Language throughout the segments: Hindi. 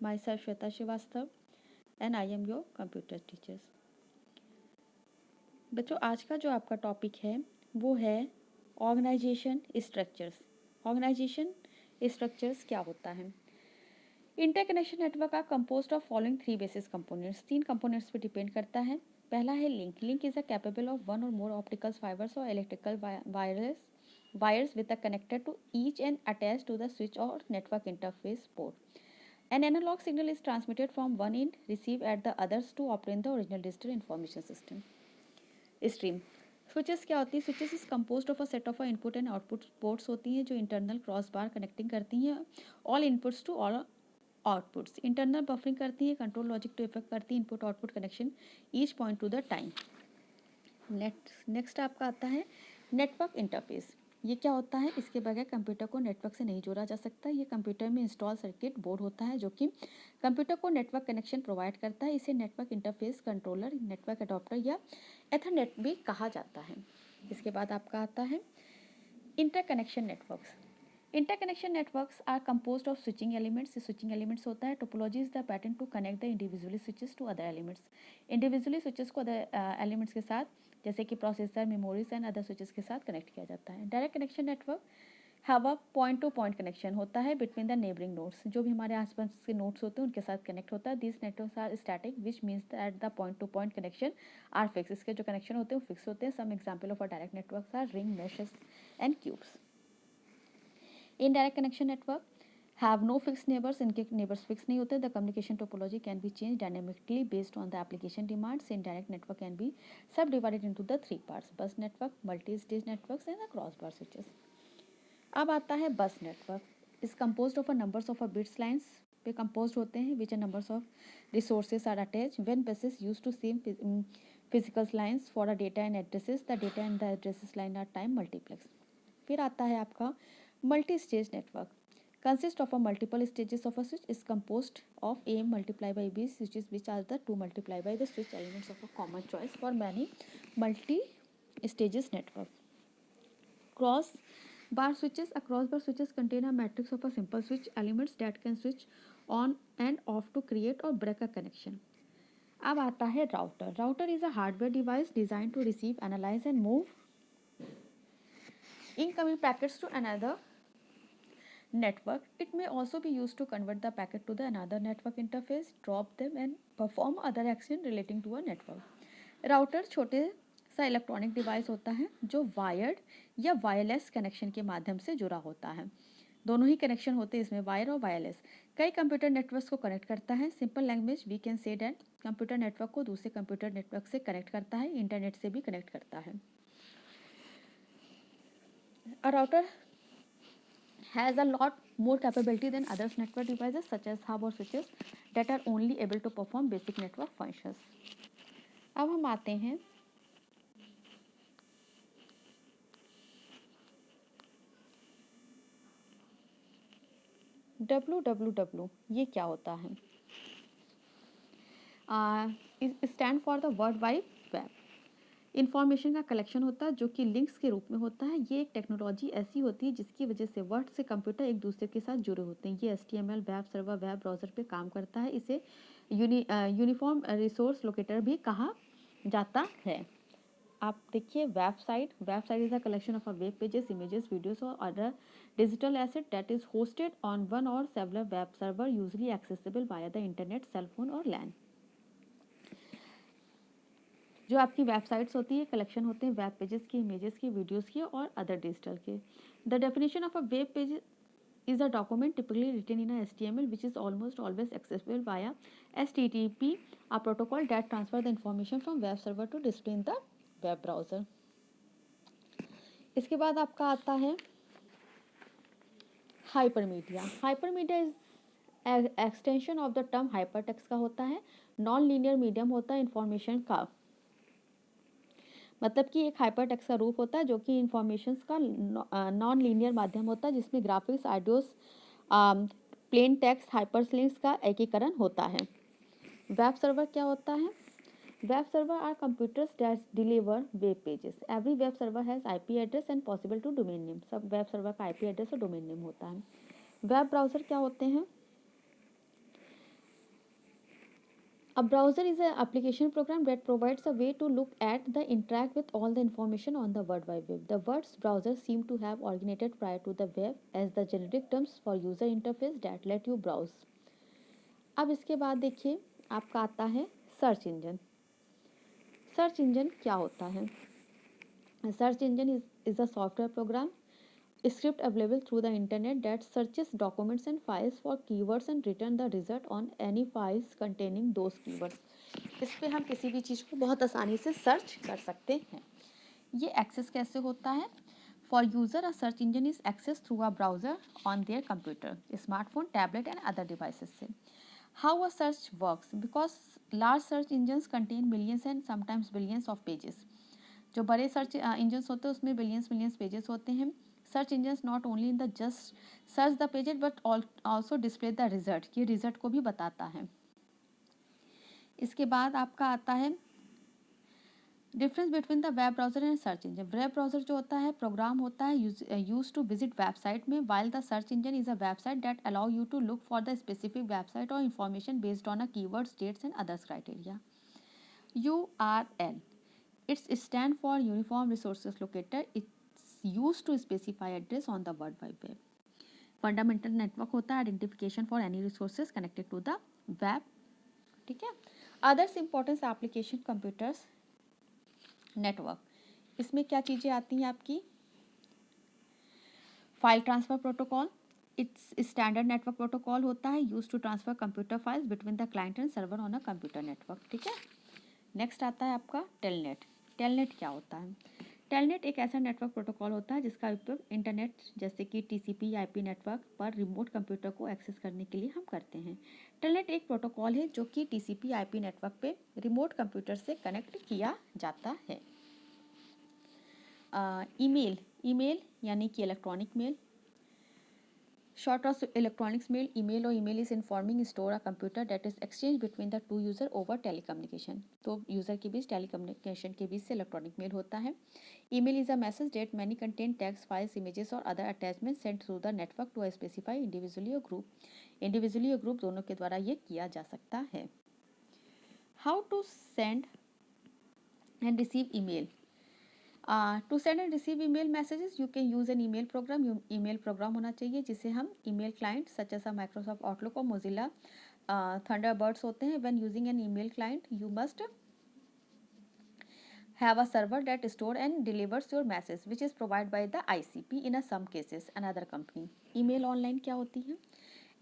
My self Shweta Srivastava and I am your computer teachers. बच्चों आज का जो आपका टॉपिक है वो है ऑर्गेनाइजेशन स्ट्रक्चर्स। ऑर्गेनाइजेशन स्ट्रक्चर्स क्या होता है? Interconnection network are composed of following three basis components. तीन कंपोनेंट्स पे डिपेंड करता है। पहला है link. Link is a capable of one और मोर ऑप्टिकल फाइबर्स और electrical wires with a connected to each end attach to the switch और network interface port. An analog signal is transmitted from one end, received at the others to obtain the original digital information system. Stream. Switches क्या होती है? Switches is composed of a set of input and output ports होती हैं जो इंटरनल क्रॉस बार कनेक्टिंग करती हैं all inputs to all outputs. Internal buffering करती है, कंट्रोल लॉजिक टू इफेक्ट करती है input output connection each point to the time. Next आपका आता है नेटवर्क इंटरफेस। ये क्या होता है? इसके बगैर कंप्यूटर को नेटवर्क से नहीं जोड़ा जा सकता। ये कंप्यूटर में इंस्टॉल सर्किट बोर्ड होता है जो कि कंप्यूटर को नेटवर्क कनेक्शन प्रोवाइड करता है। इसे network interface controller, network adapter या एथरनेट भी कहा जाता है। इसके बाद आपका आता है interconnection networks. Interconnection networks are composed of switching elements. Switching elements होता है। Topology is the pattern to connect the individually switches to other elements. Individually switches को अदर एलिमेंट्स के साथ जैसे कि processor, memories and other switches के साथ कनेक्ट किया जाता है। Direct connection network have a point to point connection होता है बिटवीन द नेबरिंग नोड्स। जो भी हमारे आसपास के नोड्स होते हैं उनके साथ कनेक्ट होता है। This networks are static which means that the point to point connection are fix. इसके जो कनेक्शन होते हैं वो फिक्स होते हैं। Some example of a direct networks are ring, meshes and cubes. Indirect connection network have no fix neighbours. इनके नेबर्स फिक्स नहीं होते। The communication topology can be change dynamically based on the application demands. Indirect network can be subdivided into the three parts: bus network, multi stage networks and the cross bar switches. अब आता है bus network. Is composed of a numbers of a bits lines पे कंपोज होते हैं which numbers of resources are attach when buses use to same physical lines for a data and addresses. The data and the addresses line are time multiplex. फिर आता है आपका multi stage network. Consist of a multiple stages of a switch, is composed of A multiplied by B switches which are the 2 multiplied by the switch elements of a common choice for many multi stages network. Cross bar switches. A cross bar switches contain a matrix of a simple switch elements that can switch on and off to create or break a connection. अब आता है router. Router is a hardware device design to receive, analyse and move incoming packets to another network. It may also be used to convert the packet to the another network interface, drop them and perform other action relating to a network. Router छोटे सा इलेक्ट्रॉनिक डिवाइस होता है जो वायर्ड या वायरलेस कनेक्शन के माध्यम से जुड़ा होता है। दोनों ही कनेक्शन होते हैं इसमें, वायर और वायरलेस। कई कंप्यूटर नेटवर्क्स को कनेक्ट करता है। Simple language we can say that computer network को दूसरे कंप्यूटर नेटवर्क से कनेक्ट करता है, इंटरनेट से भी कनेक्ट करता है। A router has a lot more capability than other network devices such as hub or switches that are only able to perform basic network functions. अब हम आते हैं www। ये क्या होता है? Stand for the world wide web. Information का कलेक्शन होता है जो कि लिंक्स के रूप में होता है। ये एक टेक्नोलॉजी ऐसी होती है जिसकी वजह से वर्ड से कंप्यूटर एक दूसरे के साथ जुड़े होते हैं। ये HTML web server, web browser पे काम करता है। इसे यूनिफॉर्म रिसोर्स लोकेटर भी कहा जाता है। आप देखिए website is a collection of a web pages, images, videos और other digital asset that is hosted on one और several web server usually accessible via the internet, cellphone और लैन। जो आपकी वेबसाइट्स होती है कलेक्शन होते हैं वेब पेजेस की, इमेजेस की, वीडियोस की और अदर डिजिटल के। The definition of a web page is a document typically written in a HTML which is almost always accessible via HTTP, a protocol that transfer the information from web server to display in the web browser. इसके बाद आपका आता है hypermedia. Hypermedia is extension of the term hypertext का होता है। नॉन लीनियर मीडियम होता है इंफॉर्मेशन का, मतलब कि एक हाइपरटेक्स्ट का रूप होता है जो कि इंफॉर्मेशन का नॉन लीनियर माध्यम होता है जिसमें graphics, audios, plain text, hyperlinks का एकीकरण होता है। वेब सर्वर क्या होता है? Web server are computers that deliver web pages. Every web server has IP address and possible to domain name. सब वेब सर्वर का IP एड्रेस और डोमेन नेम होता है। वेब ब्राउज़र क्या होते हैं? A browser is an application program that provides a way to look at the interact with all the information on the World Wide Web. The words browser seem to have originated prior to the web as the generic terms for user interface that let you browse. अब इसके बाद देखिए आपका आता है सर्च इंजन। सर्च इंजन क्या होता है? Search engine is a software program script available through the internet that searches documents and files for keywords and return the result on any files containing those keywords. इस पे हम किसी भी चीज़ को बहुत आसानी से सर्च कर सकते हैं। ये एक्सेस कैसे होता है? For user a search engine is access through a browser on their computer, smartphone, tablet and other devices से। How a search works? Because large search engines contain millions and sometimes billions of pages. जो बड़े सर्च इंजन्स होते हैं उसमें बिलियंस मिलियंस पेजेस होते हैं। Search engines not only in the just search the pages but also display the result, ये रिजल्ट को भी बताता है। इसके बाद आपका आता है difference between the web browser and search engine. Web browser जो होता है प्रोग्राम होता है यूज टू विजिट वेबसाइट में, while the search engine is a website that allow you to look for the specific website और information based on a keywords, dates and others criteria. URL, it's stand for uniform resources locator, it's use to specify address on the world wide web. Fundamental network होता है identification for any resources connected to the web. ठीक है। Others importance application computers network, इसमें क्या चीज़ें आती हैं आपकी? File transfer protocol, it's standard network protocol होता है use to transfer computer files between the client and server on a computer network. ठीक है। नेक्स्ट आता है आपका टेलनेट। टेलनेट क्या होता है? टेलनेट एक ऐसा नेटवर्क प्रोटोकॉल होता है जिसका उपयोग इंटरनेट जैसे कि TCP या IP नेटवर्क पर रिमोट कंप्यूटर को एक्सेस करने के लिए हम करते हैं। टेलनेट एक प्रोटोकॉल है जो कि TCP IP नेटवर्क पे रिमोट कंप्यूटर से कनेक्ट किया जाता है। ईमेल यानी कि electronic mail, short of electronics mail. Email और email is informing store a computer that is exchange between the two user over telecommunication. तो यूजर के बीच टेलीकम्युनिकेशन के बीच से इलेक्ट्रॉनिक मेल होता है। Email is a message that many contain text, files, images और other attachment send through the network to specify individually और ग्रुप। इंडिविजुअली और ग्रुप दोनों के द्वारा ये किया जा सकता है। How to send and receive email? To send and receive email messages you can use an email program. Email program होना चाहिए जिसे हम email client such as Microsoft Outlook और मोजिला थंडरबर्ड्स होते हैं। When using an email client you must have a server that store and delivers your message which is provided by the ICP in a some cases another company. Email online क्या होती है?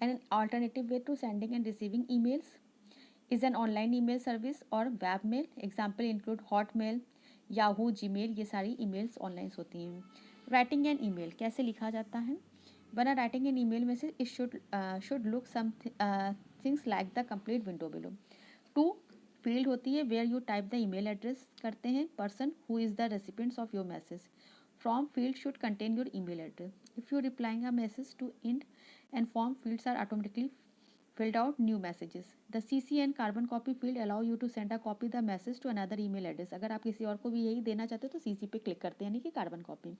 An alternative way to sending and receiving emails is an online email service or web mail. Example include Hotmail, Yahoo, Gmail, ये सारी emails ऑनलाइन होती हैं। Writing an email कैसे लिखा जाता है? When writing an email message, it should look some things like the complete window below. To field होती है where you type the email address करते हैं, person who is the recipients of your message. From field should contain your email address. If you replying a message to end and form fields are automatically filled out new messages. The CC and carbon copy field allow you to send a copy the message to another email address. अगर आप किसी और को भी यही देना चाहते हो तो CC पे क्लिक करते हैं यानी कि कार्बन कॉपी।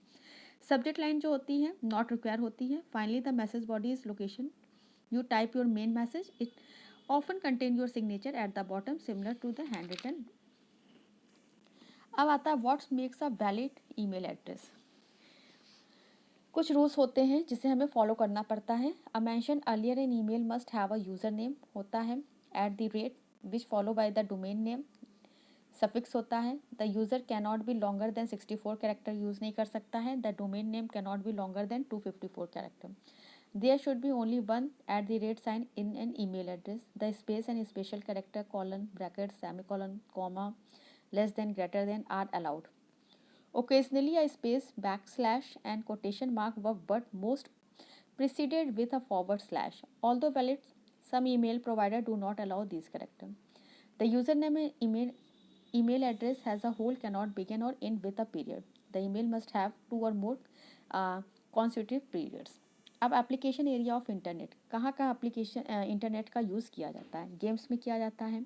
सब्जेक्ट लाइन जो होती है नॉट रिक्वायर होती है। Finally the message body is location, you type your main message, it often contain your signature at the bottom similar to the handwritten. अब आता है what makes a valid email address. कुछ रूल्स होते हैं जिसे हमें फॉलो करना पड़ता है। A mention earlier in email must have a user name होता है, @ which follow by the domain name, suffix होता है। The user can not be longer than 64 character use नहीं कर सकता है। The domain name can not be longer than 254 character. There should be only one @ sign in an email address. The space and special character, colon, bracket, semicolon, comma, less than, greater than are allowed. Occasionally a space, backslash and quotation mark work, but most preceded with a forward slash. Although valid, some email providers do not allow these characters. The username email address has a whole cannot begin or end with a period. The email must have 2 or more consecutive periods. अब एप्लीकेशन एरिया ऑफ इंटरनेट, कहाँ कहाँ एप्लीकेशन इंटरनेट का यूज़ किया जाता है? गेम्स में किया जाता है,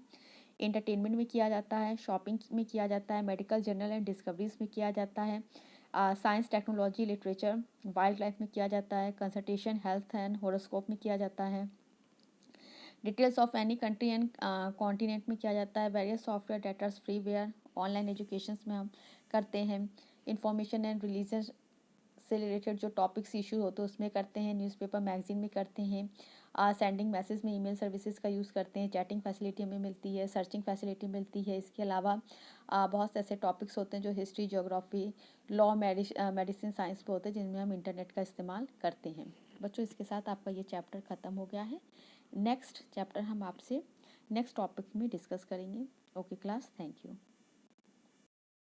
एंटरटेनमेंट में किया जाता है, शॉपिंग में किया जाता है, मेडिकल जर्नल एंड डिस्कवरीज में किया जाता है, science, technology, literature, wild life में किया जाता है, कंसल्टेशन, हेल्थ एंड होरोस्कोप में किया जाता है, details of any country and continent में किया जाता है। Various software datas freeware online education में हम करते हैं। इंफॉर्मेशन एंड रिलीजन से रिलेटेड जो टॉपिक्स इशू होते हैं उसमें करते हैं। न्यूज़पेपर मैगजीन में करते हैं। सेंडिंग मैसेज में ईमेल सर्विसेज का यूज़ करते हैं। चैटिंग फैसिलिटी हमें मिलती है। सर्चिंग फैसिलिटी मिलती है। इसके अलावा बहुत से ऐसे टॉपिक्स होते हैं जो history, geography, law, medicine science पे होते हैं जिनमें हम इंटरनेट का इस्तेमाल करते हैं। बच्चों, इसके साथ आपका ये चैप्टर ख़त्म हो गया है। नेक्स्ट चैप्टर हम आपसे नेक्स्ट टॉपिक में डिस्कस करेंगे। Okay class, thank you.